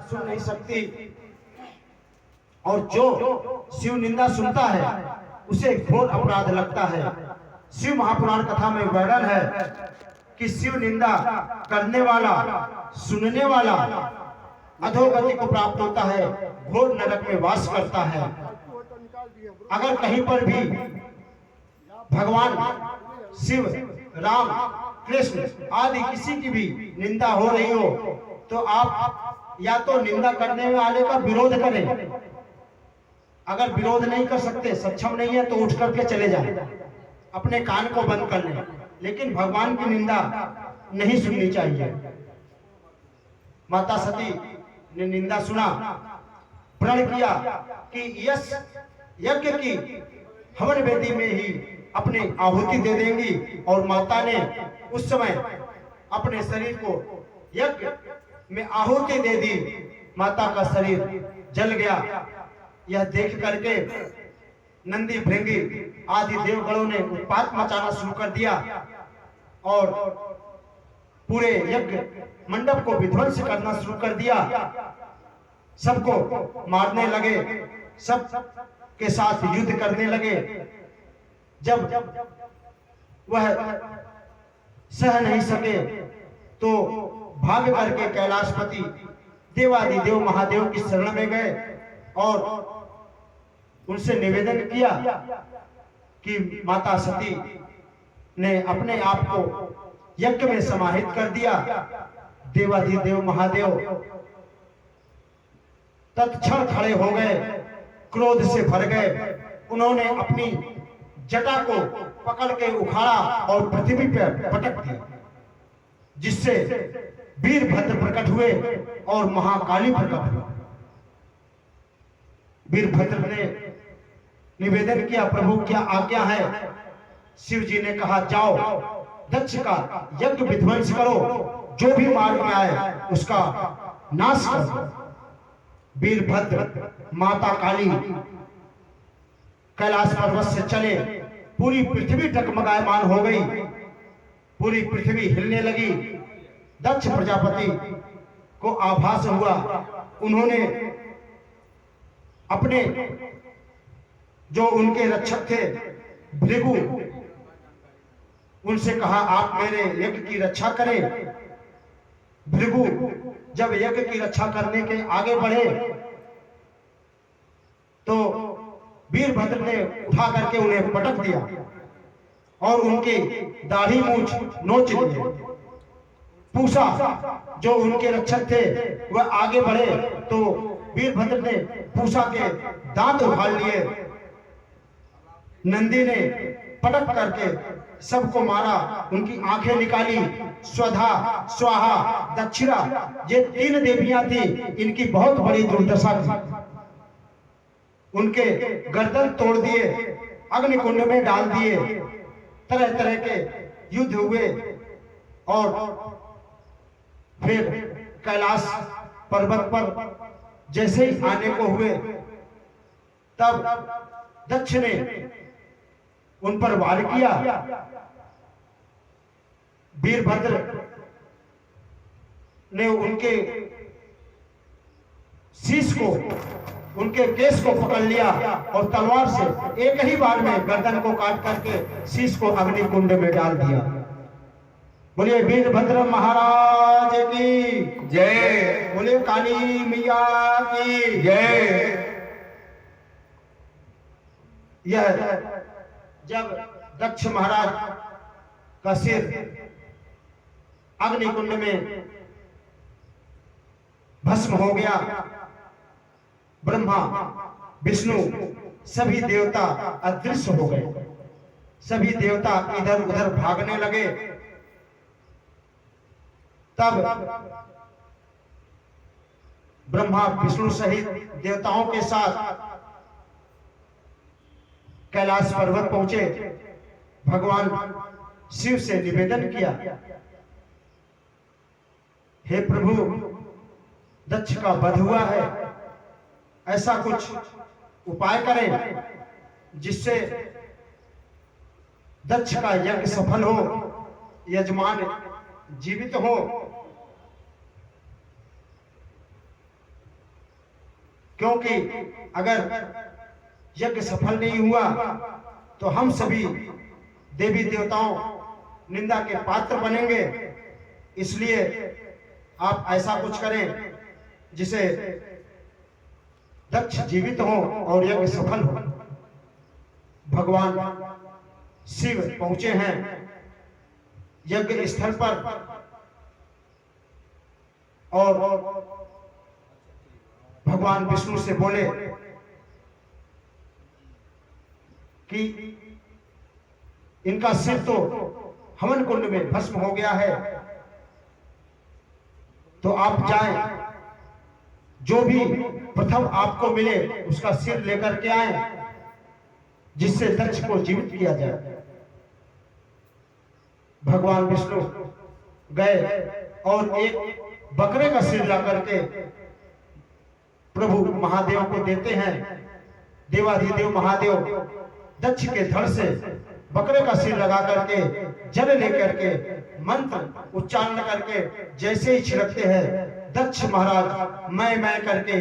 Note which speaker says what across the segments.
Speaker 1: सुन नहीं सकती। और जो शिव निंदा सुनता है उसे घोर अपराध लगता है। शिव महापुराण कथा में वर्णन है कि शिव निंदा करने वाला, सुनने वाला अधोगति को प्राप्त होता है, घोर नरक में वास करता है। अगर कहीं पर भी भगवान शिव, राम, कृष्ण आदि किसी की भी निंदा हो रही हो तो आप या तो निंदा करने वाले का विरोध करें, अगर विरोध नहीं कर सकते, सक्षम नहीं है तो उठ करके चले जाएं, अपने कान को बंद कर लें। लेकिन भगवान की निंदा नहीं सुननी चाहिए। माता सती ने निंदा सुना, प्रण किया कि यश यज्ञ की हवन वेदी में ही अपनी आहुति दे देंगी। और माता ने उस समय अपने शरीर को यज्ञ में आहुति दे दी। माता का शरीर जल गया। यह देख करके नंदी, भृंगी आदि देवगणों ने उत्पात मचाना शुरू कर दिया और पूरे यज्ञ मंडप को विध्वंस करना शुरू कर दिया। सबको मारने लगे, सब के साथ युद्ध करने लगे। जब वह सह नहीं सके तो भाग करके कैलाशपति देवादिदेव महादेव की शरण में गए और उनसे निवेदन किया कि माता सती ने अपने आप को यज्ञ में समाहित कर दिया। देवादिदेव महादेव तत्क्षण खड़े हो गए, क्रोध से भर गए। उन्होंने अपनी जटा को पकड़ के उखाड़ा और पृथ्वी पर पटक दिया, जिससे वीरभद्र प्रकट हुए और महाकाली प्रकट हुई। वीरभद्र ने निवेदन किया, प्रभु क्या आज्ञा है? शिव जी ने कहा, जाओ दक्ष का यज्ञ विध्वंस करो, जो भी मार्ग में आए उसका नाश करो। वीरभद्र, माता काली कैलाश पर्वत से चले, पूरी पृथ्वी टकमगायमान हो गई, पूरी पृथ्वी हिलने लगी। दक्ष प्रजापति को आभास हुआ। उन्होंने अपने जो उनके रक्षक थे भृगु, उनसे कहा, आप मेरे यज्ञ की रक्षा करें। भृगु जब यज्ञ की रक्षा करने के आगे बढ़े तो वीरभद्र ने उठा करके उन्हें पटक दिया और उनकी दाढ़ी मूंछ नोच दिए। पूसा जो उनके रक्षक थे वह आगे बढ़े तो वीरभद्र ने पूसा के दांत उखाड़ लिए। नंदी ने पटक करके सबको मारा, उनकी आंखें निकाली। स्वधा, स्वाहा, दक्षिणा, ये 3 देवियां थी, इनकी बहुत बड़ी दुर्दशा थी। उनके गर्दन तोड़ दिए, अग्निकुंड में डाल दिए, तरह तरह के युद्ध हुए। और फिर कैलाश पर्वत पर जैसे ही आने को हुए तब दक्ष ने उन पर वार किया। वीरभद्र ने उनके शीश को, उनके केस को पकड़ लिया और तलवार से एक ही बार में गर्दन को काट करके शीश को अग्निकुंड में डाल दिया। बोलिए वीरभद्र महाराज की
Speaker 2: जय।
Speaker 1: बोलिए काली मैया की
Speaker 2: जय।
Speaker 1: यह जब दक्ष महाराज का सिर अग्निकुंड में भस्म हो गया, ब्रह्मा, विष्णु, सभी देवता अदृश्य हो गए। सभी देवता इधर उधर भागने लगे। तब ब्रह्मा, विष्णु सहित देवताओं के साथ कैलाश पर्वत पहुंचे। भगवान शिव से निवेदन किया, हे प्रभु, दक्ष का वध हुआ है, ऐसा कुछ उपाय करें जिससे दक्ष का यज्ञ सफल हो, यजमान जीवित हो। क्योंकि अगर यज्ञ सफल नहीं हुआ तो हम सभी देवी देवताओं निंदा के पात्र बनेंगे। इसलिए आप ऐसा कुछ करें जिसे दक्ष जीवित हो और यज्ञ सफल हो। भगवान शिव पहुंचे हैं यज्ञ स्थल पर और भगवान विष्णु से बोले कि इनका सिर तो हवन कुंड में भस्म हो गया है, तो आप जाएं, जो भी प्रथम आपको मिले उसका सिर लेकर के आए, जिससे दक्ष को जीवित किया जाए। भगवान विष्णु गए और एक बकरे का सिर ला करके प्रभु महादेव को देते हैं। देवाधिदेव महादेव दक्ष के धड़ से बकरे का सिर लगा करके जल लेकर के मंत्र उच्चारण करके जैसे ही छिड़कते हैं, दक्ष महाराज मैं करके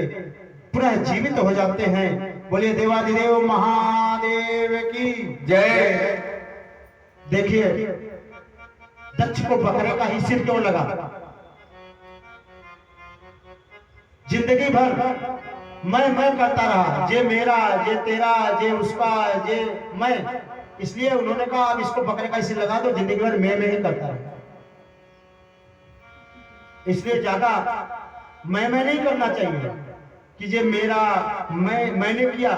Speaker 1: पुनः जीवित हो जाते हैं। बोलिए देवाधिदेव महादेव की जय। देखिए दक्ष को बकरे का ही सिर क्यों लगा? जिंदगी भर मैं करता रहा, जे मेरा, जे तेरा, जे उसका, जे मैं। इसलिए उन्होंने कहा अब इसको बकरे का सिर लगा दो, जिंदगी भर मैं ही करता रहा। इसलिए ज्यादा मैं नहीं करना चाहिए कि जे मेरा, मैंने किया।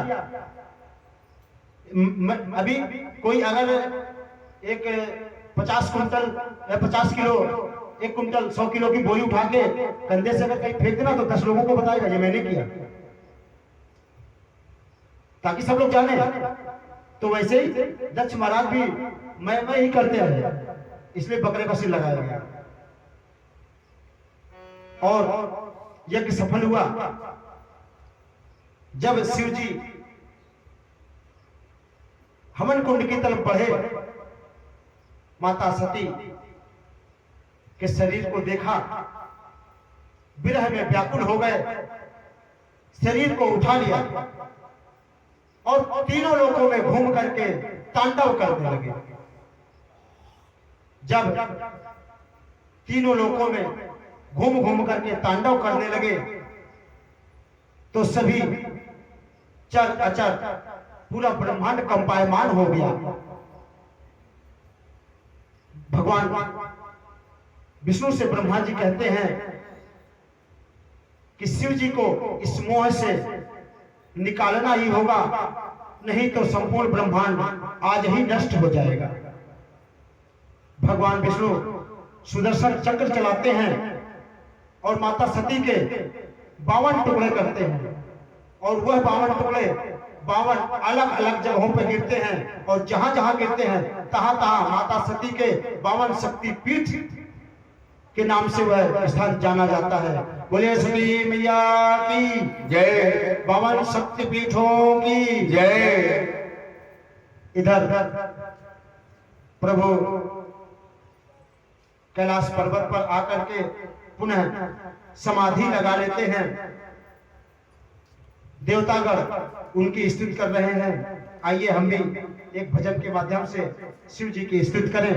Speaker 1: अभी कोई अगर एक 50 कुंटल या 50 किलो, 1 कुंटल 100 किलो की बोरी उठा के कंधे से अगर कहीं फेंक देना तो 10 लोगों को बताएगा ये मैंने किया, ताकि सब लोग जाने। तो वैसे ही दक्ष महाराज भी मैं ही करते रहे, इसलिए बकरे का सिर लगाया गया और यज्ञ सफल हुआ। जब शिव जी हवन कुंड की तरफ बढ़े, माता सती के शरीर को देखा, विरह में व्याकुल हो गए, शरीर को उठा लिया और तीनों लोकों में घूम करके तांडव करने लगे। जब तीनों लोकों में घूम करके तांडव करने लगे तो सभी चर अचर पूरा ब्रह्मांड कंपायमान हो गया। भगवान विष्णु से ब्रह्मा जी कहते हैं कि शिव जी को इस मोह से निकालना ही होगा, नहीं तो संपूर्ण ब्रह्मांड आज ही नष्ट हो जाएगा। भगवान विष्णु सुदर्शन चक्र चलाते हैं और माता सती के 52 टुकड़े करते हैं और वह 52 टुकड़े 52 अलग अलग जगहों पर गिरते हैं और जहां जहां गिरते हैं तहां माता सती के 52 शक्ति पीठ के नाम से वह स्थान जाना जाता है। बोले सती मैया की जय, 52 शक्ति पीठों की जय। इधर प्रभु कैलाश पर्वत पर आकर के पुनः समाधि लगा लेते हैं। देवतागण उनकी स्तुति कर रहे हैं। आइए हम भी एक भजन के माध्यम से शिव जी की स्तुति करें।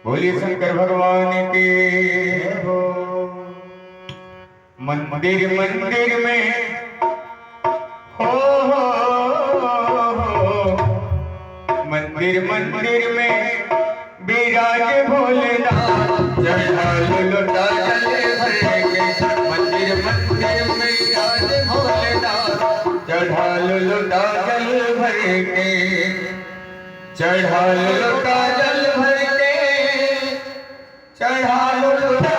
Speaker 2: बोलिए शंकर भगवान के हो। मंदिर मंदिर में हो, मंदिर मंदिर में विराज भोलेनाथ, चढ़ा लुटा जल भर के। मंदिर मंदिर में विराज भोलेनाथ, चढ़ा लुटा जल भर के, चढ़ा लुटा जल भर के, चढ़ा लुटा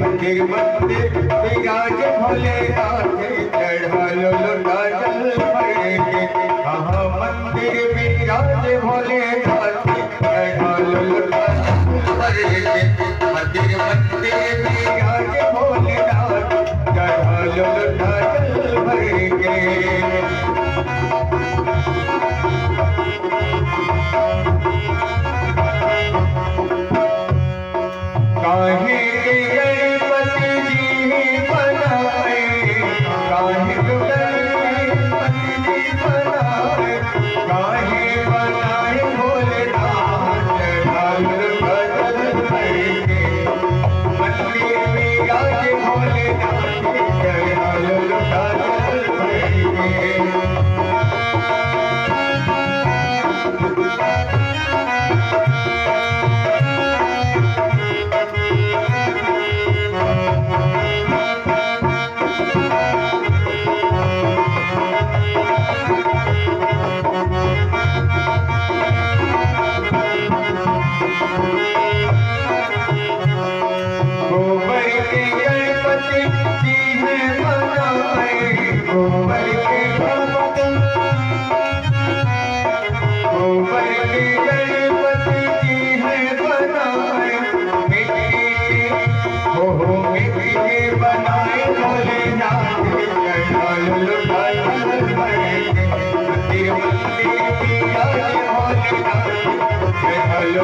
Speaker 2: मंदिर मंदिर विराज भोलेनाथ, चढ़ा लुटा जल भर के। हाँ मंदिर विराज भोलेनाथ, चढ़ा लुटा जल भर के। मंदिर मंदिर विराज भोलेनाथ, चढ़ा लुटा जल भर के। काहे के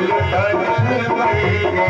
Speaker 2: लुटा जल भर के।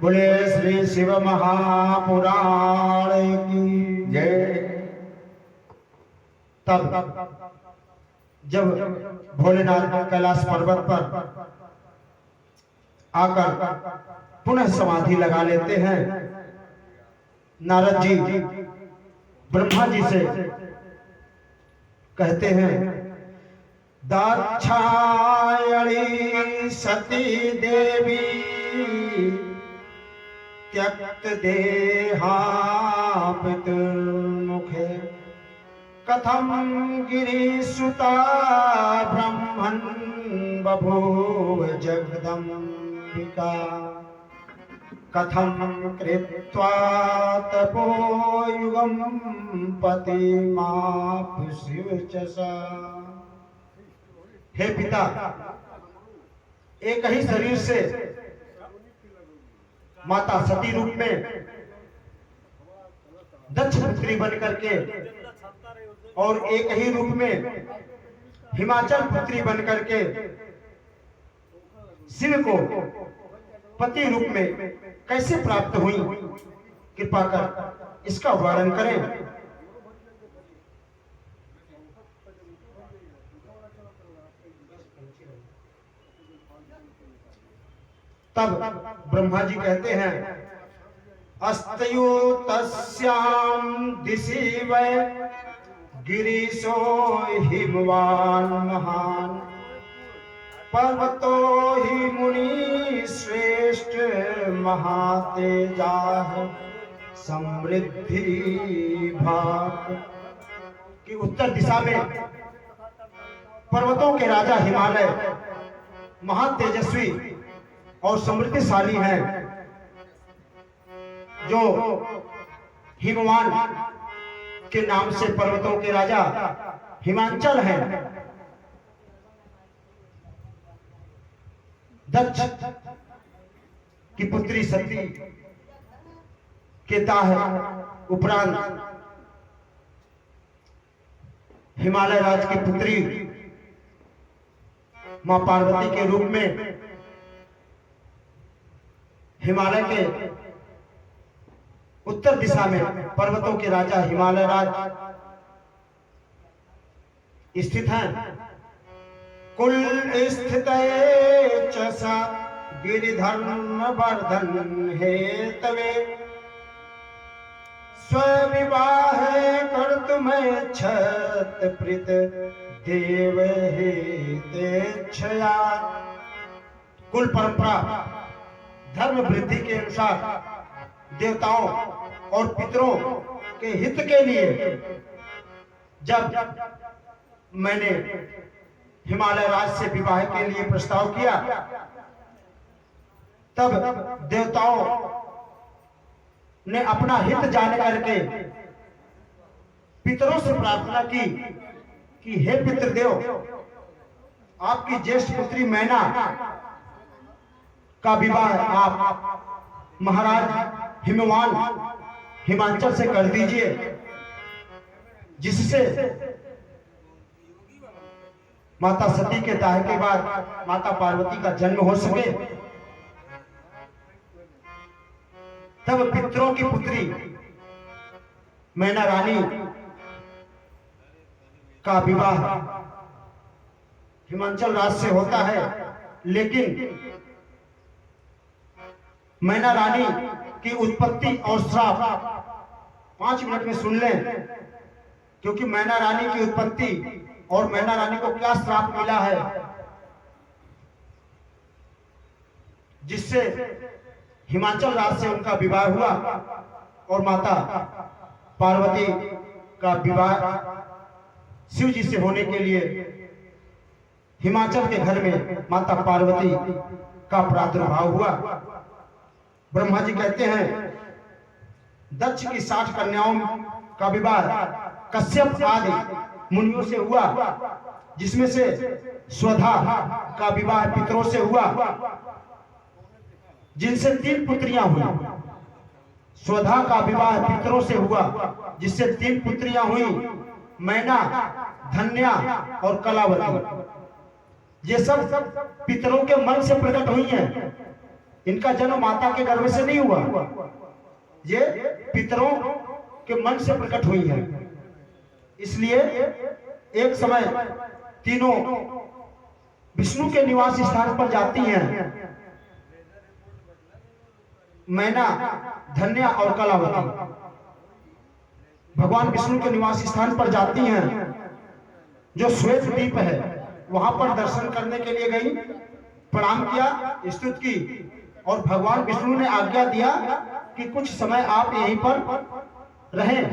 Speaker 1: बोले श्री शिव महापुराण की
Speaker 2: जय।
Speaker 1: तब जब भोलेनाथ कैलाश पर्वत पर आकर पुनः समाधि लगा लेते हैं, नारद जी ब्रह्मा जी से कहते हैं, दाक्षायणी सती देवी त्यक्त देहा पितुर्मुखे कथम गिरिसुता ब्रह्मन् बभूव जगदम्बिका कथम कृत्वा तपो युगम पतिमाप शिवचसा। हे पिता, एक ही शरीर से माता सती रूप में दक्ष पुत्री बन करके और एक ही रूप में हिमाचल पुत्री बन करके शिव को पति रूप में कैसे प्राप्त हुई, कृपा कर इसका वर्णन करें। तब ब्रह्मा जी कहते हैं, अस्तयो तस्याम दिशि वै गिरीशो हिमवान महान पर्वतो हि मुनि श्रेष्ठ महातेजाः समृद्धि भाग। कि उत्तर दिशा में पर्वतों के राजा हिमालय महातेजस्वी और समृद्धिशाली हैं, जो हिमवान के नाम से पर्वतों के राजा हिमांचल हैं। दक्ष की पुत्री सती के दाह उपरांत हिमालय राज की पुत्री मां पार्वती के रूप में हिमालय के उत्तर दिशा में पर्वतों के राजा हिमालय राज स्थित हैं। कुल स्थित च सा गिरिधर्म वर्धन हेतवे स्वविवाह कर्तुम छत प्रीत देव हेतेच्छया। कुल परंपरा धर्म वृद्धि के अनुसार देवताओं और पितरों के हित के लिए जब मैंने हिमालय राज से विवाह के लिए प्रस्ताव किया, तब देवताओं ने अपना हित जान करके पितरों से प्रार्थना की कि हे पितृदेव, आपकी ज्येष्ठ पुत्री मैना का विवाह आप महाराज हिमवान हिमांचल से कर दीजिए, जिससे माता सती के दाह के बाद माता पार्वती का जन्म हो सके। तब पितरों की पुत्री मैना रानी का विवाह हिमांचल राज से होता है, लेकिन मैना रानी की उत्पत्ति और श्राप 5 मिनट में सुन लें, क्योंकि मैना रानी की उत्पत्ति और मैना रानी को क्या श्राप मिला है जिससे हिमाचल राज से उनका विवाह हुआ और माता पार्वती का विवाह शिव जी से होने के लिए हिमाचल के घर में माता पार्वती का प्रादुर्भाव हुआ। ब्रह्मा जी कहते हैं दक्ष की 60 कन्याओं का विवाह कश्यप आदि मुनियों से हुआ, जिसमें से स्वधा का विवाह पितरों से हुआ, जिनसे 3 पुत्रियां हुई। स्वधा का विवाह पितरों से हुआ, जिससे 3 पुत्रियां हुई, मैना, धन्या और कलावती। ये सब पितरों के मन से प्रकट हुई हैं। इनका जन्म माता के गर्भ से नहीं हुआ, ये पितरों के मन से प्रकट हुई है। इसलिए एक समय तीनों विष्णु के निवास स्थान पर जाती हैं, मैना, धन्या और कलावती भगवान विष्णु के निवास स्थान पर जाती हैं, जो श्वेत द्वीप है, वहां पर दर्शन करने के लिए गई, प्रणाम किया, स्तुति की, और भगवान विष्णु ने आज्ञा दिया कि कुछ समय आप यहीं पर रहें।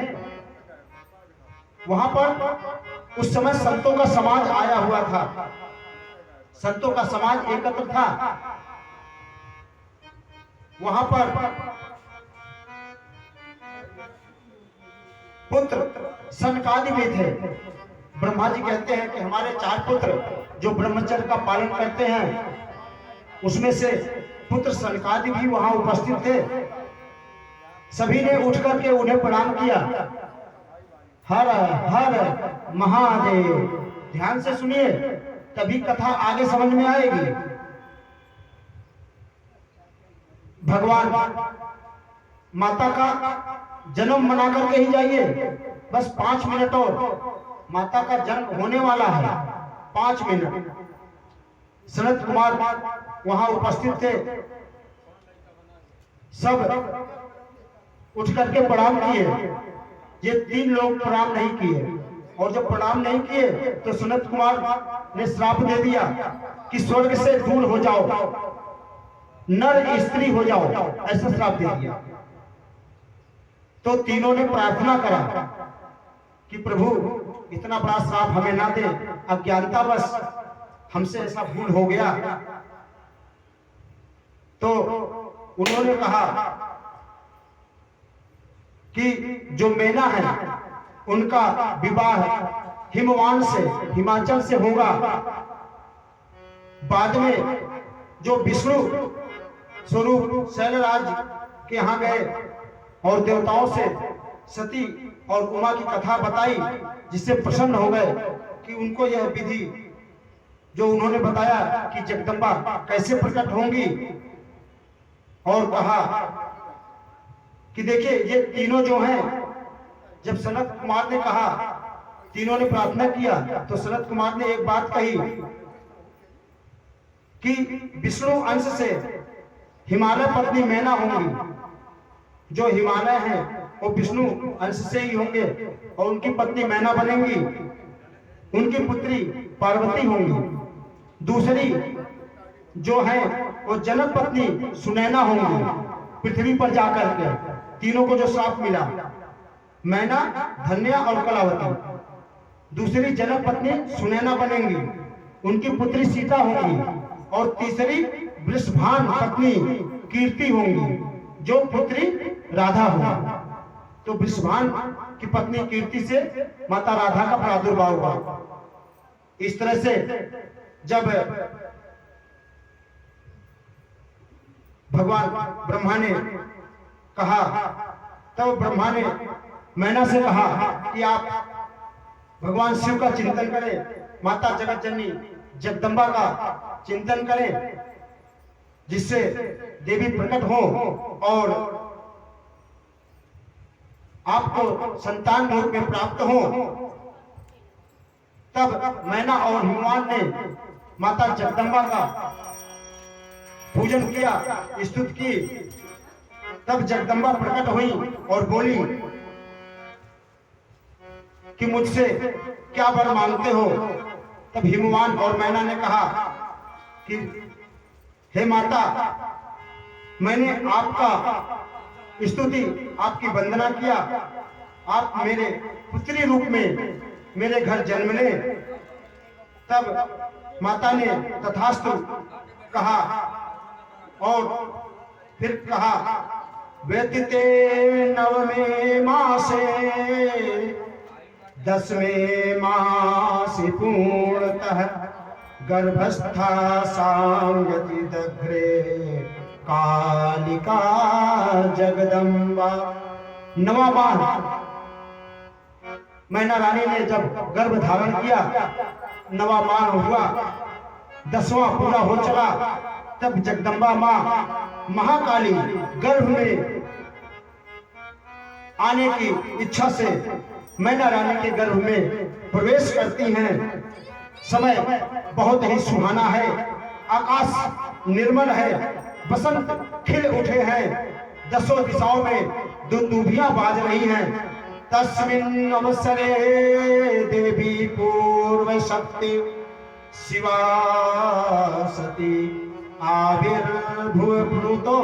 Speaker 1: वहां पर उस समय संतों का समाज आया हुआ था, संतों का समाज एकत्र था। वहां पर पुत्र सनकादि भी थे। ब्रह्मा जी कहते हैं कि हमारे 4 पुत्र जो ब्रह्मचर्य का पालन करते हैं, उसमें से पुत्र सनकादि भी वहां उपस्थित थे। सभी ने उठ करके उन्हें प्रणाम किया। हर हर महादेव। ध्यान से सुनिए, तभी कथा आगे समझ में आएगी। भगवान माता का जन्म मना करके ही जाइए, बस 5 मिनट और माता का जन्म होने वाला है। 5 मिनट। सनत कुमार वहां उपस्थित थे, सब उठ करके प्रणाम किए। ये 3 लोग प्रणाम नहीं किए, और जब प्रणाम नहीं किए तो सनत कुमार ने श्राप दे दिया कि स्वर्ग से दूर हो जाओ, नर स्त्री हो जाओ, ऐसा श्राप दे दिया। तो तीनों ने प्रार्थना करा कि प्रभु इतना बड़ा श्राप हमें ना दे, अज्ञानतावश हमसे ऐसा भूल हो गया। तो उन्होंने कहा कि जो मैना है उनका विवाह हिमवान से, हिमाचल से होगा। बाद में जो विष्णु स्वरूप शैलराज के यहाँ गए और देवताओं से सती और उमा की कथा बताई, जिससे प्रसन्न हो गए कि उनको यह विधि जो उन्होंने बताया कि जगदम्बा कैसे प्रकट होंगी, और कहा कि देखिए ये तीनों जो हैं, जब सनत कुमार ने कहा, तीनों ने प्रार्थना किया, तो सनत कुमार ने एक बात कही कि विष्णु अंश से हिमालय पत्नी मैना होंगी। जो हिमालय है वो विष्णु अंश से ही होंगे और उनकी पत्नी मैना बनेंगी, उनकी पुत्री पार्वती होंगी। दूसरी जो है वो जनक पत्नी सुनैना होंगी, पृथ्वी पर जाकर के। तीनों को जो श्राप मिला, मैना, धन्या और कलावती। दूसरी जनक पत्नी सुनैना बनेंगी, उनकी पुत्री सीता होंगी, और तीसरी वृषभान पत्नी कीर्ति होंगी, जो पुत्री राधा होगी। तो वृषभान की पत्नी कीर्ति से माता राधा का प्रादुर्भाव हुआ। इस तरह से जब भगवान ब्रह्मा ने कहा, तब ब्रह्मा ने मैना से कहा कि आप भगवान शिव का चिंतन करें, माता जगत जननी जगदम्बा का चिंतन करें, जिससे देवी प्रकट हो और आपको संतान रूप में प्राप्त हो। तब मैना और हनुमान ने माता जगदम्बा का पूजन किया, स्तुति की। तब जगदम्बा प्रकट हुई और बोली कि मुझसे क्या वर मांगते हो। तब हिमवान और मैना ने कहा कि हे माता, मैंने आपका स्तुति, आपकी वंदना किया, आप मेरे पुत्री रूप में मेरे घर जन्म ले। तब माता ने तथास्तु कहा और फिर कहा, व्यतीते नवमे मासे 10वें मासी पूर्णतः गर्भस्था सांगति दग्रे कालिका जगदम्बा। नवा माह मैना रानी ने जब गर्भ धारण किया, नवा माह हुआ, 10वां पूरा हो चला, तब जगदम्बा माँ महाकाली गर्भ में आने की इच्छा से मैना रानी के गर्भ में प्रवेश करती हैं। समय बहुत ही सुहाना है, आकाश निर्मल है, बसंत खिल उठे हैं, 10 दिशाओं में दुंदुभियां बाज रही हैं। तस्मिन् अवसरे देवी पूर्व शक्ति शिवा सती आविर्भुव प्लुतो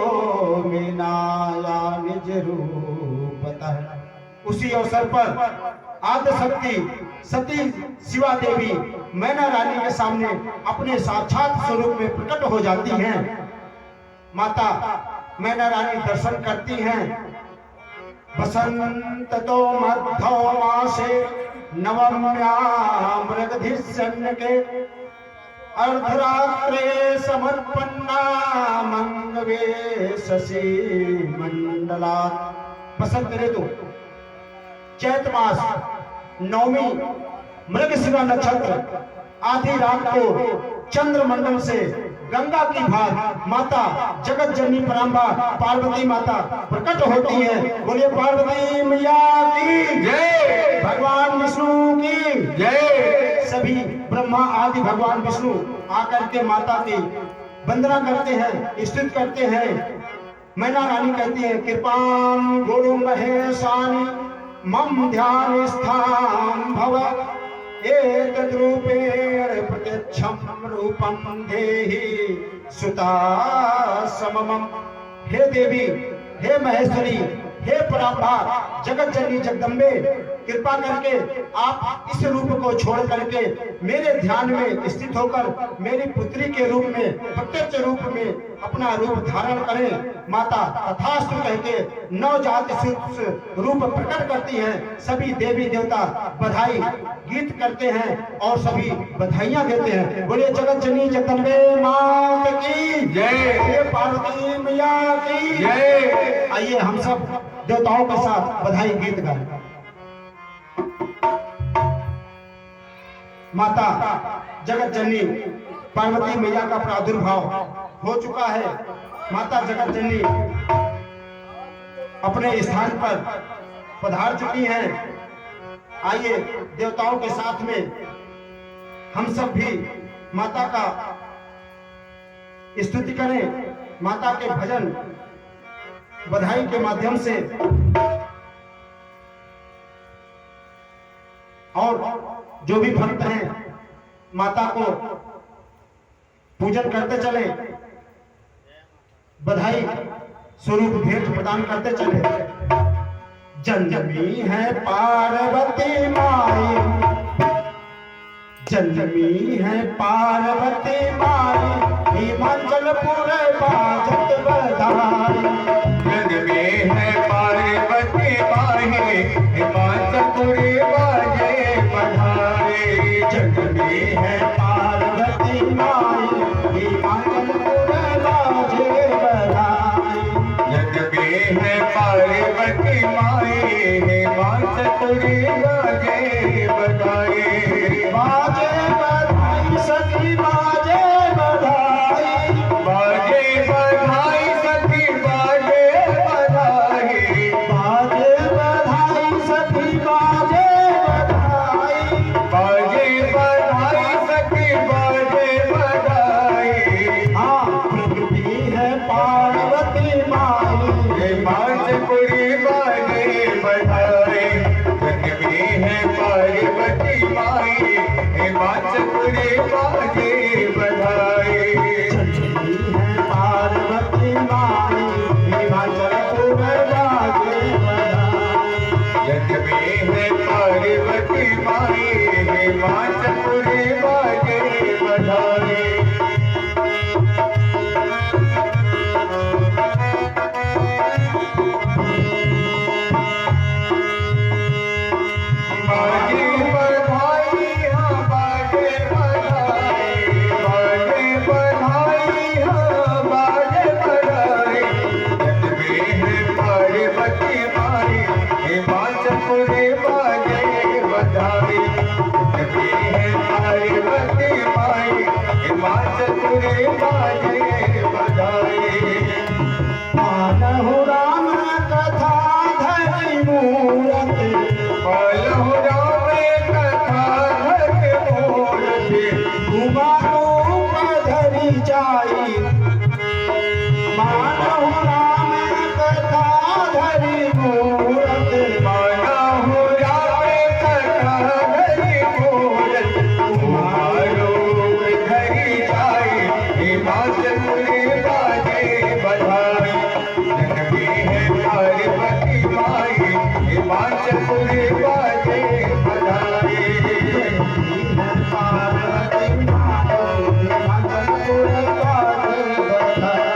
Speaker 1: मीनाया निज रूपतः। उसी अवसर पर आद्य शक्ति सती शिवा देवी मैना रानी के सामने अपने साक्षात स्वरूप में प्रकट हो जाती हैं। माता मैना रानी दर्शन करती हैं। बसंत तो मध्यो मासे नवम्यां मृगधिष्यन्न के अर्धरात्रे समर्पन्ना मंगवे शशि मंडला। बसंत ऋतु चैत मास नवमी मृगशिरा नक्षत्र आधी रात को चंद्रमंडल से गंगा की भाग माता जगत जननी परांबा पार्वती माता प्रकट होती है। बोलिए पार्वती मैया की जय, भगवान विष्णु की जय। सभी ब्रह्मा आदि भगवान विष्णु आकर के माता की वंदना करते हैं, स्तुति करते हैं। मैना रानी कहती है, कृपां गुरु महेशानी मम ध्यान स्थान भव एतद्रूपेण प्रत्यक्षं रूपं देहि सुता सममम्। हे देवी, हे महेश्वरी, हे परांबा जगत जननी जगदम्बे, कृपा करके आप इस रूप को छोड़ करके मेरे ध्यान में स्थित होकर मेरी पुत्री के रूप में प्रत्यक्ष रूप में अपना रूप धारण करें। माता तथास्तु कह के नवजात शिशु रूप प्रकट करती हैं। सभी देवी देवता बधाई गीत करते हैं और सभी बधाइयां देते हैं। बोलिए जगत जननी जगदम्बे माता की जय, बोलिए पार्वती मैया की जय। आइए हम सब देवताओं के साथ बधाई गीत गाएं। माता जगत जननी पार्वती मैया का प्रादुर्भाव हो चुका है। माता जगत जननी अपने स्थान पर पधार चुकी हैं। आइए देवताओं के साथ में हम सब भी माता का स्तुति करें, माता के भजन बधाई के माध्यम से, और जो भी भक्त हैं माता को पूजन करते चले, बधाई स्वरूप भेंट प्रदान करते चले। जन्मी है पार्वती माई, जन्मी है पार्वती माई, हिमाचलपुर बाजत बधाई।
Speaker 2: जन्मी है पार्वती माई, हिमाचलपुर बाजे बधाई।
Speaker 1: जन्मी है पार्वती माई, हिमाचलपुर बाजे बधाई।
Speaker 2: जन्मी है पार्वती माई, हिमाचलपुर बाजे बधाई।
Speaker 1: बाजे बधाई सखी बाजे बधाई,
Speaker 2: बाजे बधाई सखी बाजे बधाई।
Speaker 1: बाजे बधाई सखी बाजे बधाई।
Speaker 2: बाजे बधाई सखी बाजे बधाई।
Speaker 1: हाँ, प्रगति है पार्वती माई,
Speaker 2: हिमाचलपुर बाजे बधाई। जन्मी है पार्वती माई, हिमाचलपुर बाजे बधाई।
Speaker 1: जन्मी है पार्वती माई, हिमाचलपुर बाजे बधाई।
Speaker 2: जन्मी है पार्वती माई, हिमाचलपुर बाजे बधाई। बाजे बधाई हाँ बाजे बधाई। बाजे बधाई हाँ बाजे बधाई। जन्मी है पार्वती माई, हिमाचलपुर बाजे बधाई। जन्मी है पार्वती माई, हिमाचलपुर बाजे बधाई।
Speaker 1: मानहु राम कथा धरि मूरत,
Speaker 2: पालहु राम कथा धरि मूरति।
Speaker 1: घुमानो धरि जाई। मानहु राम कथा धरि मूरत,
Speaker 2: मानहु राम कथा धरि मूरति। घुमानो धरि जाई, हिमाचलपुर बाजे बधाई। जन्मी है पार्वती माई, हिमाचलपुर बाजे बधाई।
Speaker 1: पार्वती माई, हिमाचलपुर बाजे बधाई।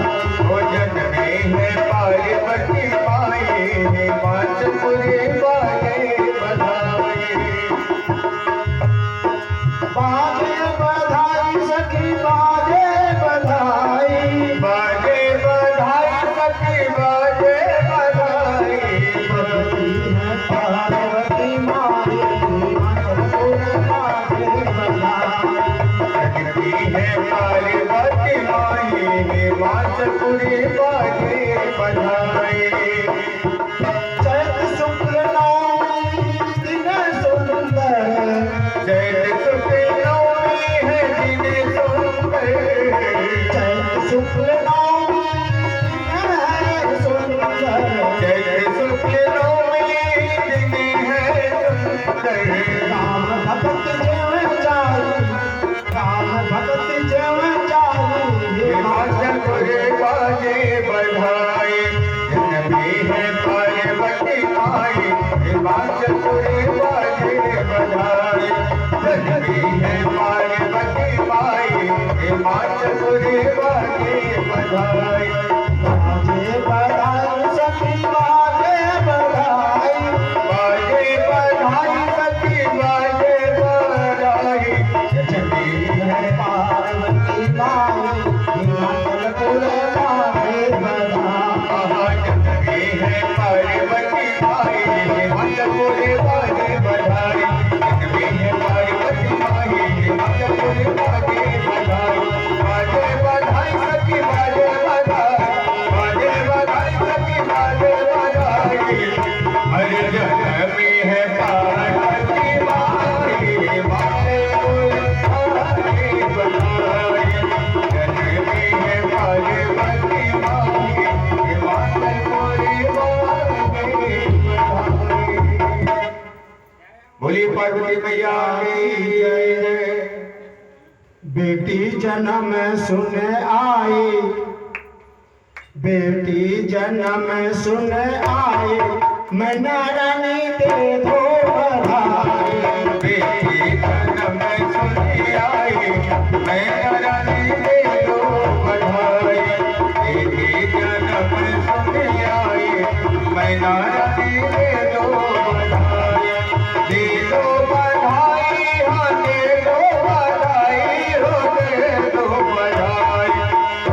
Speaker 2: ओ जन्मी है पार्वती माई, हिमाचलपुर बाजे बधाई।
Speaker 1: बाजे बधाई सखी बाजे बधाई।
Speaker 2: बाजे बधाई सखी बाजे बधाई।
Speaker 1: प्रगति है पार्वती माई, हिमाचलपुर बाजे बधाई।
Speaker 2: जन्मी है पार्वती माई, हिमाचलपुर बाजे बधाई।
Speaker 1: चैत शुक्ल नवमी दिन सुंदर,
Speaker 2: चैत शुक्ल नवमी है दिन सुंदर।
Speaker 1: चैत शुक्ल नवमी दिन है सुंदर।
Speaker 2: चैत शुक्ल नवमी दिन है सुंदर।
Speaker 1: राम भगत जय जाई, राम भगत जय जाई।
Speaker 2: हिमाचलपुर बाजे बधाई। जन्मी है पार्वती माई, हिमाचलपुर बाजे बधाई। जन्मी है पार्वती माई, हिमाचलपुर बाजे बधाई।
Speaker 1: बाजे बधाई सखी बाजे बधाई।
Speaker 2: बाजे बधाई सखी बाजे बधाई। जन्मी है
Speaker 1: पार्वती माई, हिमाचलपुर बाजे बधाई।
Speaker 2: जन्मी है पार्वती माई, हिमाचलपुर बाजे बधाई। जन्मी है पार्वती माई, हिमाचलपुर पार्वती मैया की जय।
Speaker 1: बेटी जन्म सुन आई, बेटी जन्म सुन आई, मैं नारायणी दे दो बधाई।
Speaker 2: बेटी जन्म सुन आई, मैं नारायणी दे दो बधाई। बेटी जन्म सुन आई, मैं नारायणी दे दो बधाई। दे दो बधाई, हाँ दे दो बधाई, हो दे दो बधाई।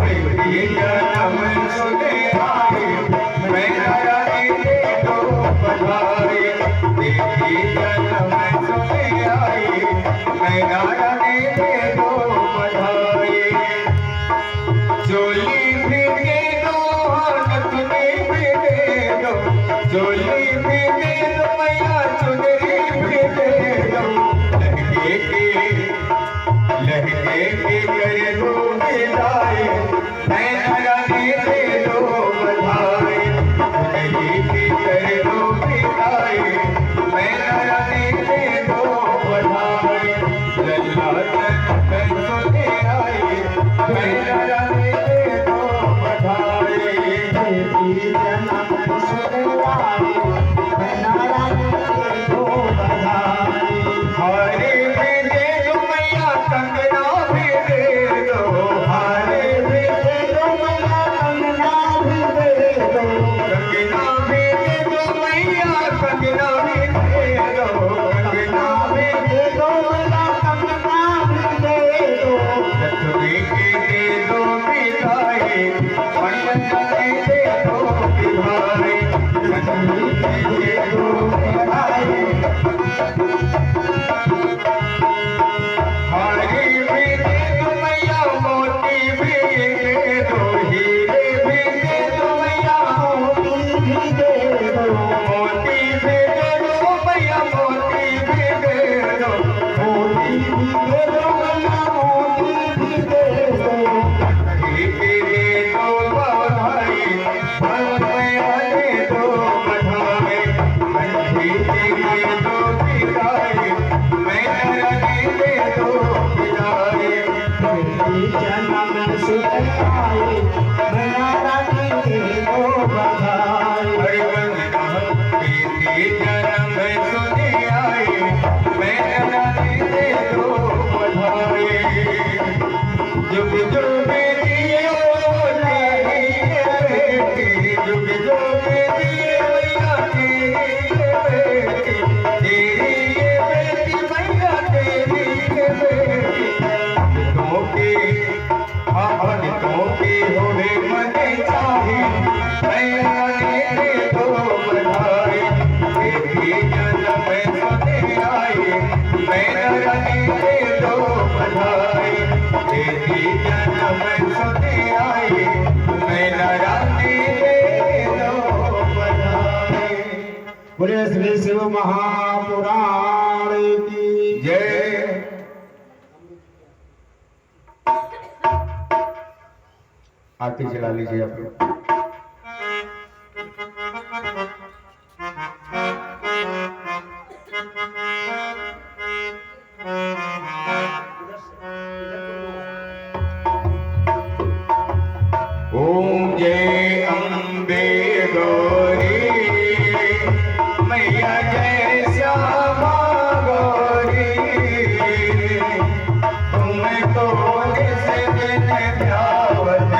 Speaker 2: बेटी जन्म सुन आई, मैं नारायणी दे दो बधाई। बेटी जन्म सुन आई, मैं नारायणी दे दो बधाई। चोली भी दे दो, नथुनी भी दे दो, चोली भी दे दो मैया, चुनरी भी दे दो। लहके के कर दो विदाई, मैं नारायणी दे दो बधाई। लहके के कर दो विदाई, मैं नारायणी दे दो बधाई। लल्ला जन्म सुन आई, मैं नारायणी दे दो बधाई।
Speaker 1: बेटी जन्म सुन आई, मैं नारायणी दे दो बधाई।
Speaker 2: हारे भी दे दो मैया, कंगना भी दे दो, हारे भी दे दो मैया,
Speaker 1: कंगना भी दे दो,
Speaker 2: कंगना भी दे दो मैया, कंगना भी दे दो, कंगना भी
Speaker 1: दे दो मेरा कंगना भी दे दो।
Speaker 2: लक्ष्मी के दे दो विदाई, पंडित दे दो विदाई। लक्ष्मी के दे दो विदाई, हारे भी दे दो मैया, मोती भी दे दो, हीरे भी दे दो मैया,
Speaker 1: मोती भी दे दो,
Speaker 2: मोती भी दे दो मैया, मोती भी दे दो।
Speaker 1: मोती भी दे दो मैया, मोती भी दे दो।
Speaker 2: लक्ष्मी के दे दो बधाई, मैया दे दो बधाई। लक्ष्मी के दे दो विदाई, मैं नारायणी दे दो विदाई।
Speaker 1: बेटी जन्म सुन आई, मैं नारायणी दे दो बधाई।
Speaker 2: हरि वंदना बेटी जन्म सुन आई, मैं नारायणी दे दो बधाई। जुग जुग जियो तेरी बेटी, जुग जुग जियो मैया तेरी बेटी, तेरी ये बेटी मैया तेरी ये बेटी। तो के तो के होवे मन चाहे, मैं नारायणी दे दो बधाई। बेटी जन्म सुन आई, मैं नारायणी दे दो बधाई। बेटी जन्म सुन आई, मैं नारायणी दे दो बधाई।
Speaker 1: बोले श्री शिव महापुराण की
Speaker 2: जय। आरती चला लीजिए आप लोग। ओम जय अम्बे गौरी, मैया जय श्यामा गौरी। तुम तो निस दिन ध्यावत,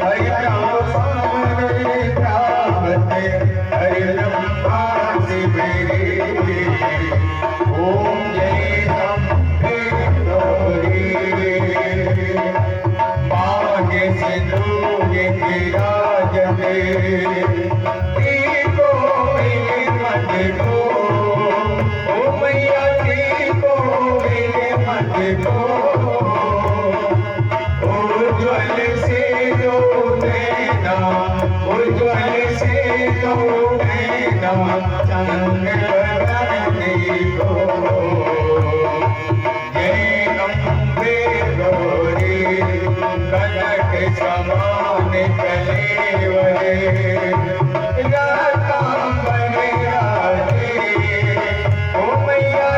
Speaker 2: हरि राम सामने ध्यावत, हरि ब्रह्मा शिवरी। ओम जय अम्बे गौरी, भाग्य सिंधु विराजते, को मेरे मन को, ओ मैया को मेरे मन को। उज्ज्वल से दो नैना, उज्ज्वल से दो नैना, चंद्रवदनी को। जय अम्बे गौरी, कनक समान कलेवरे, रातांबर राजे, ओ मैया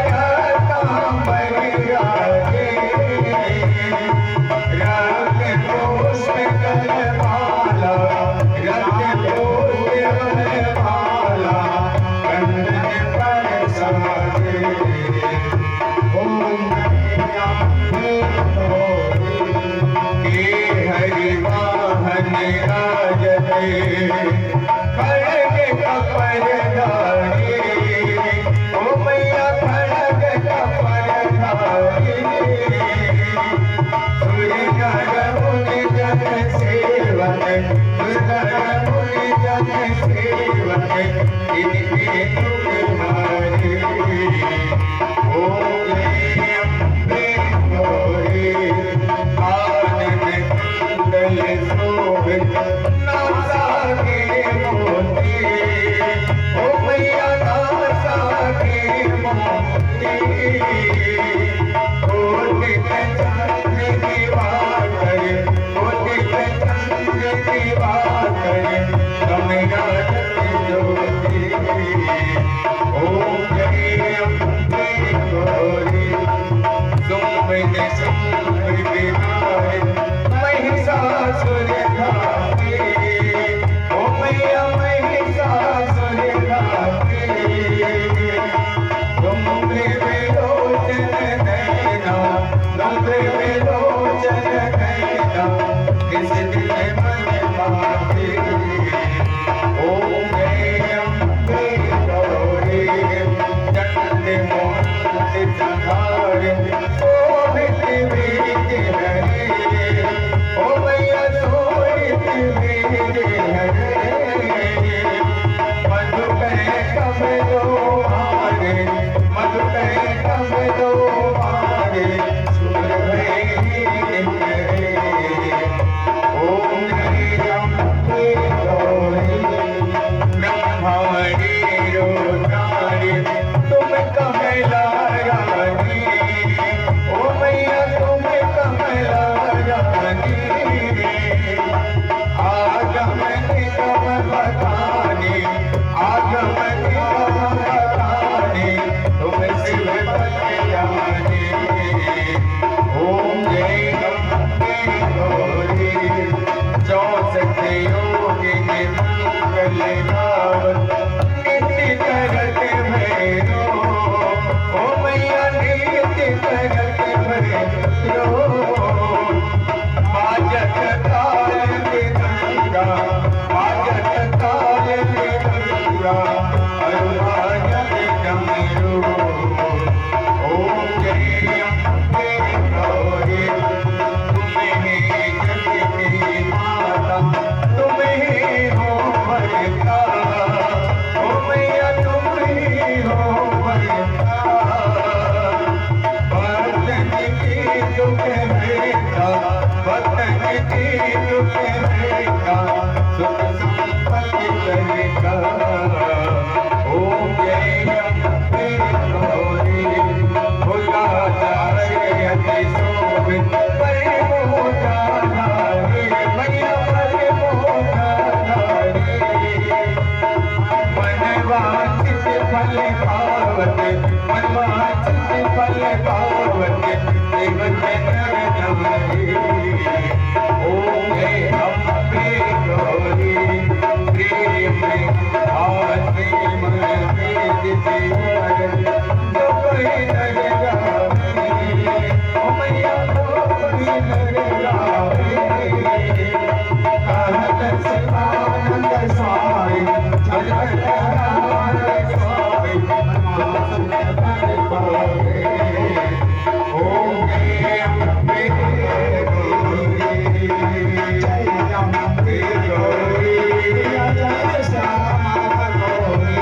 Speaker 2: इनके दुख हारे। ओम जय अम्बे गौरी आनंद कुंडल शोभित नासा के मोती। ओ मैया नासा के मोती कोटि चंद्र दिवाकर कोटि चंद्र दिवाकर कमरा ज्योति। ओम जय अम्बे गौरी सुमन सुमन बिहारी महिषासुर घाती। ओ मैया महिषासुर घाती तुम्हे विलोचन नैना तुम्हे विलोचन नैना किस दिल मन भाती। ओम जय अम्बे गौरी चंड मोहन संहारे शोभित वेद हरे। ओ मैया शोभित वेद हरे मधुकर कमलो हारे मधुकर कमलो हारे सुर भय हरे। ओम जय अम्बे गौरी ब्रह्माणी रोधारी तुम कमला रानी। ओ मैया तुम कमला रानी आगम निगम बखानी आगम निगम बखानी तुम शिव कल्याणी। ओम जय अम्बे गौरी 64 योगिनी मंगल गावत नित्य करत भैरो। ओ मैया नित्य करत भैरो बाजत ताल मृदंगा बाजत ताल मृदंगा अरुणाचल डमरू। ओम जय अम्बे गौरी तुम्हें जग की माता तुम्हें हो भरता। ओ मैया तुम्हें हो भरता बर्तन की दुख हरता बर्तन की दुख हरता सुख संपत्ति करता। ओम जय अम्बे गौरी भुलाचार्य अति शोभित परमोटा नारी मैया परमोटा नारी मनवांछित फल पावत मनवांछित फल पावत देवते नर नमरी। ओम जय अम्बे गौरी प्रिय में आश्री मन वेद दीवार जो कोई नर गावे। ओ मैया कोई नर गावे कहत शिवानंद स्वामी जगत आनंद स्वामी ओम जय अम्बे गौरी जय अम्बे गौरी जय श्यामा गौरी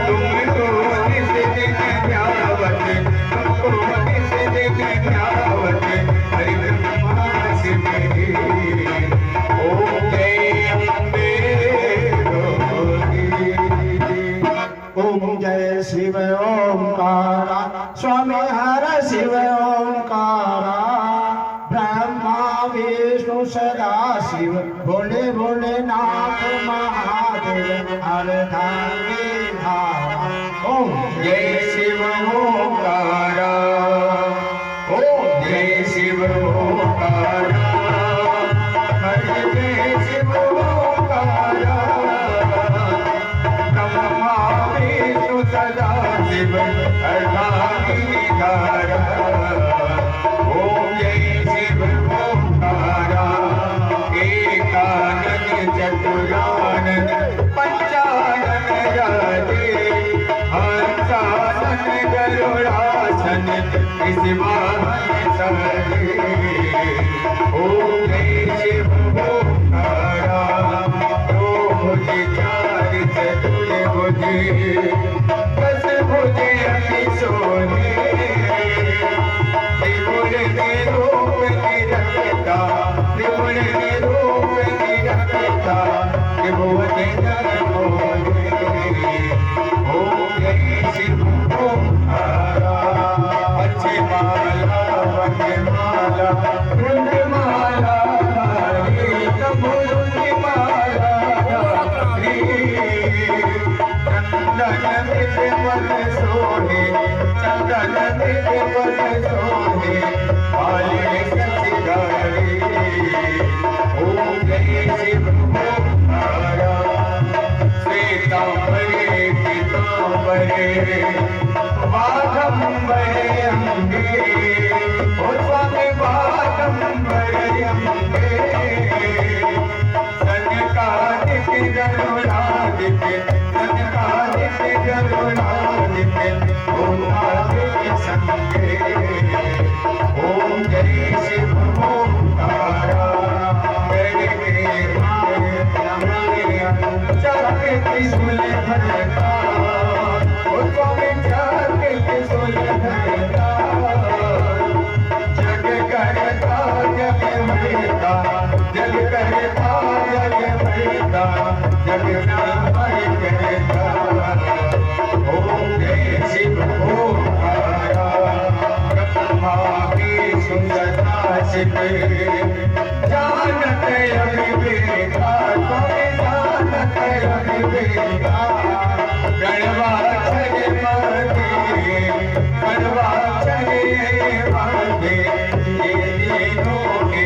Speaker 2: तुमको निस दिन ध्यावत तुमको निस दिन ध्यावत हरि ब्रह्मा शिव। ओम जय अम्बे गौरी।
Speaker 1: ओम जय शिव ओंकारा स्वामी हर शिव ओंकारा ब्रह्मा विष्णु सदा शिव भोले भोले नाथ महादेव अर्धांगी धारा।
Speaker 2: ओम जय शिव ओंकारा ओम जय शिव ओंकारा हरे जय शिव ओंकारा ब्रह्मा विष्णु सदा शिव अर्धांगी धारा। ओम जय शिव ओंकारा एकानन चतुरानन पंचानन राजे हंसासन गरुड़ासन इस वाहन सजे। ओम जय शिव ओंकारा दो भुज चार चतुर बस मुझे अभी सोने त्रिपुर ने रूप निरखता त्रिपुर ने रूप निरखता त्रिभुवन नरमोले हो गई शिव ओंकारा अच्छे माला वंदे माला वृंद माला हरे कमरुद माला हरे चंदन निज मन सोहे चंदन निज मन सोहे आले सचिदारे हो गए शिव ओंकारा श्वेतांबरे पीतांबरे बाघंबरे अंगे ओ स्वामी बाघंबरे अंगे सनकादित्य गरुडादित्य सनकादित्य गरुडादित्य ओंकादित्य संगे ओम जय शिव ओंकारा करके माय नमः चक्र त्रिशूल धरता ओ स्वामी चक्र त्रिशूल धरता जग करता जग मरता जग करता जग मरता जग नामय करता ओम जय शिव ओंकारा ब्रह्मा की सुंदरता शिव जानत अविवेका तुम्हें जानत अविवेका गणवा चले मागे गणवा चले मागे ये तीनों के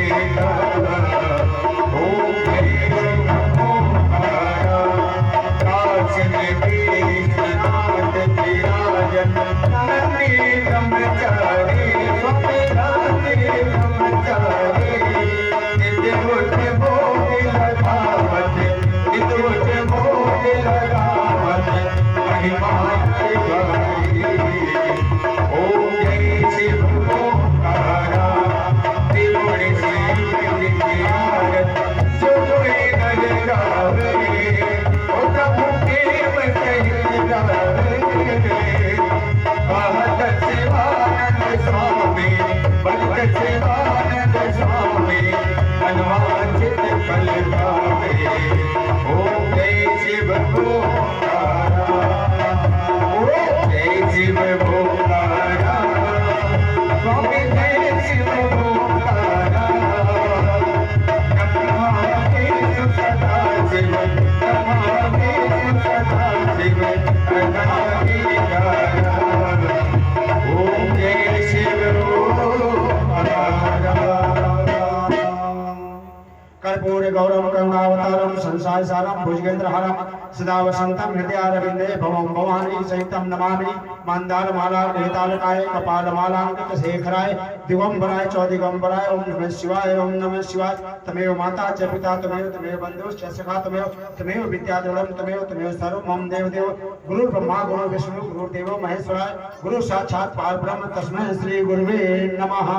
Speaker 2: ओम जय शिव ओंकारा काशी में विश्वनाथ विराजन नंदी ब्रह्मचारी स्वामी नंदी ब्रह्मचारी नित्य उठे भोग लगावत नित्य उठे भोग लगावत महिमा गाई ओम जय शिव ओंकारा त्रिपुर शिव की आरत जो कोई नर गावे ओ प्रभु प्रेम कहीं गावे भक्त शिवानंद स्वामी भक्त शिवानंद स्वामी मनवांचित फल पावे ओम जय शिव ओंकारा ओम जय शिव ओंकारा स्वामी जय शिव ओंकारा नमामि सदा शिव नमामि सदा शिव अनादिकारा ओम जय शिव ओंकारा
Speaker 1: कर्पूर गौरव करुणावतारम संसार सारम भुजगेंद्रहारम सदा वसंतम हृदयारविंदे भवम भवानी सहितम नमामि मंदार माला वेतालकाय कपाल मालांकित शेखराय दिगंबराय चौदिगंबराय ओम नमः शिवाय ओम नमः शिवाय तमेव माता च पिता तमेव तमेव बंधु च सखा तमेव विद्याधरम तमेव सर्वं मम देव गुरु ब्रह्मा गुरु विष्णु गुरु देवो महेश्वराय गुरु साक्षात् परब्रह्म तस्मै श्री गुरुवे नमः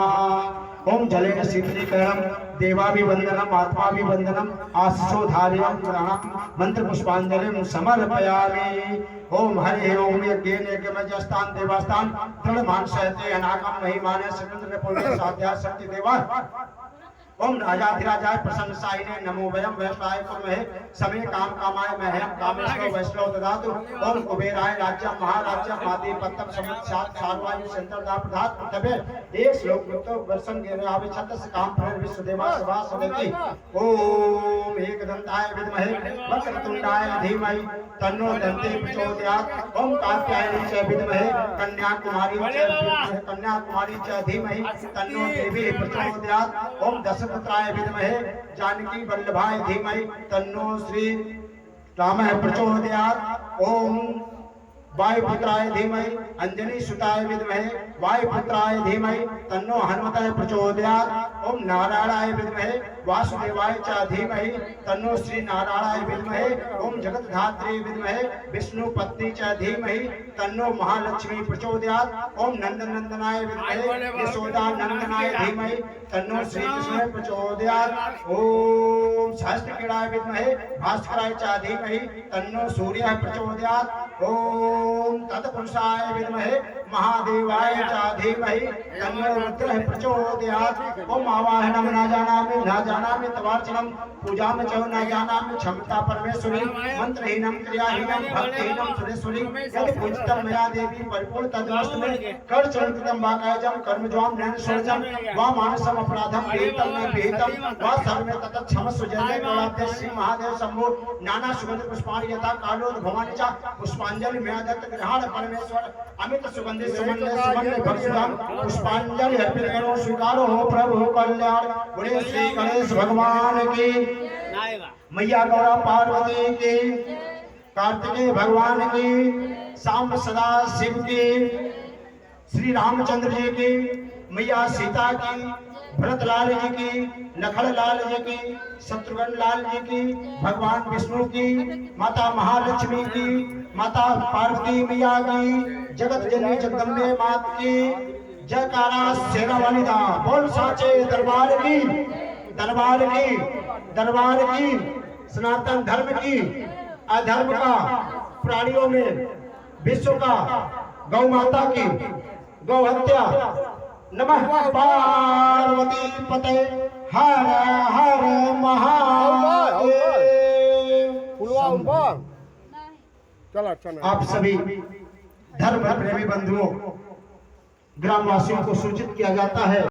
Speaker 1: ओम जलेन शीतलीकरणम देवाभिवंदनम आत्माभिवंदनम आशीषोधार्यम प्रणाम मंत्र पुष्पांजलिम समर्पयामि ओम हरि ओम यज्ञेन यज्ञमजस्तान देवास्तान तृणमान सहते अनाकम महिमाने सिकंदर पुण्य साध्या शक्ति देवा ओम राजाधिराजाय प्रसन्न साइने नमो वयम वैश्वाय कुर्महे समे काम कामाय मह्यम कामेश्वर वैष्णव ददातु ओम कुबेराय राज्यम महाराज्यम मादे पत्तम समुत्सात सारवायु संतरदा प्रधात पृथ्वे एक श्लोक तो वर्षं गेरे आवे छत्स काम फल विश्वदेवा सभा सदेति ओम एकदंताय विद्महे वक्रतुंडाय धीमहि तन्नो दन्ते प्रचोदयात् ओम कात्यायनी च विद्महे कन्याकुमारी च धीमहि तन्नो देवी प्रचोदयात् ओम दशपुत्राय विद्महे जानकी वल्लभाय धीमहि तन्नो श्री रामः प्रचोदयात् ओम वायुपुत्राय धीमहि अंजनी सुताय विद्महे वायुपुत्राय धीमहि तन्नो हनुमताय प्रचोदयात् ओम नारायणाय विद्महे वासुदेवाय च धीमहि तन्नो श्री नारायणाय विद्महे ओम जगद्धात्री विद्महे विष्णु पत्नी च धीमहि तन्नो महालक्ष्मी प्रचोदयात् ओम नंदनंदनाय विद्महे यशोदा नंदनाय धीमहि तन्नो श्री कृष्ण प्रचोदयात् ओम सहस्त्रकीड़ाय विद्महे भास्कराय च धीमहि तन्नो सूर्यः प्रचोदयात् ओम तत्पुरुषाय विद्महे महादेवाय च धीमहि तन्नो रुद्रः प्रचोदयात्। ओम आवाहनम न जानामि तवार्चनम पूजाम च न जानामि क्षमता परमेश्वरी मंत्रहीनम क्रियाहीनम भक्तिहीनम सुरेश्वरी यदि पूजितम मया देवी परिपूर्ण तद्वस्तु मे कर चरणकृतम वाकायजम कर्मज्वाम नैन स्वर्जम वा मानसम अपराधम विहितम मे विहितम वा सर्वे तत् क्षमस्व जय जय गणाब्दे श्री महादेव शंभो नाना सुगंध पुष्पाणि यथा कालोद भवानि च पुष्पांजलि मया दत्त ग्रहण परमेश्वर अमित सुगंधि सुमन्य भक्सुदाम पुष्पांजलि अर्पित करो स्वीकारो हो प्रभु कल्याण। बोले श्री गणेश भगवान की, मैया गौरा पार्वती की, कार्तिकेय भगवान की, सांब सदा शिव की, श्री रामचंद्र जी की, मैया सीता की, भरत लाल जी की, लखन लाल जी की, शत्रुघ्न लाल जी की, भगवान विष्णु की, माता महालक्ष्मी की, माता पार्वती मैया की, जगत जननी जगदम्बे मात की जयकारा सेना वाली दा। बोल साचे दरबार की, दरबार की, दरबार की, सनातन धर्म की, अधर्म का, प्राणियों में विश्व का, गौ माता की, गौ हत्या, नमः पार्वती पते हर हर महादेव। आप सभी धर्म प्रेमी बंधुओं ग्रामवासियों को सूचित किया जाता है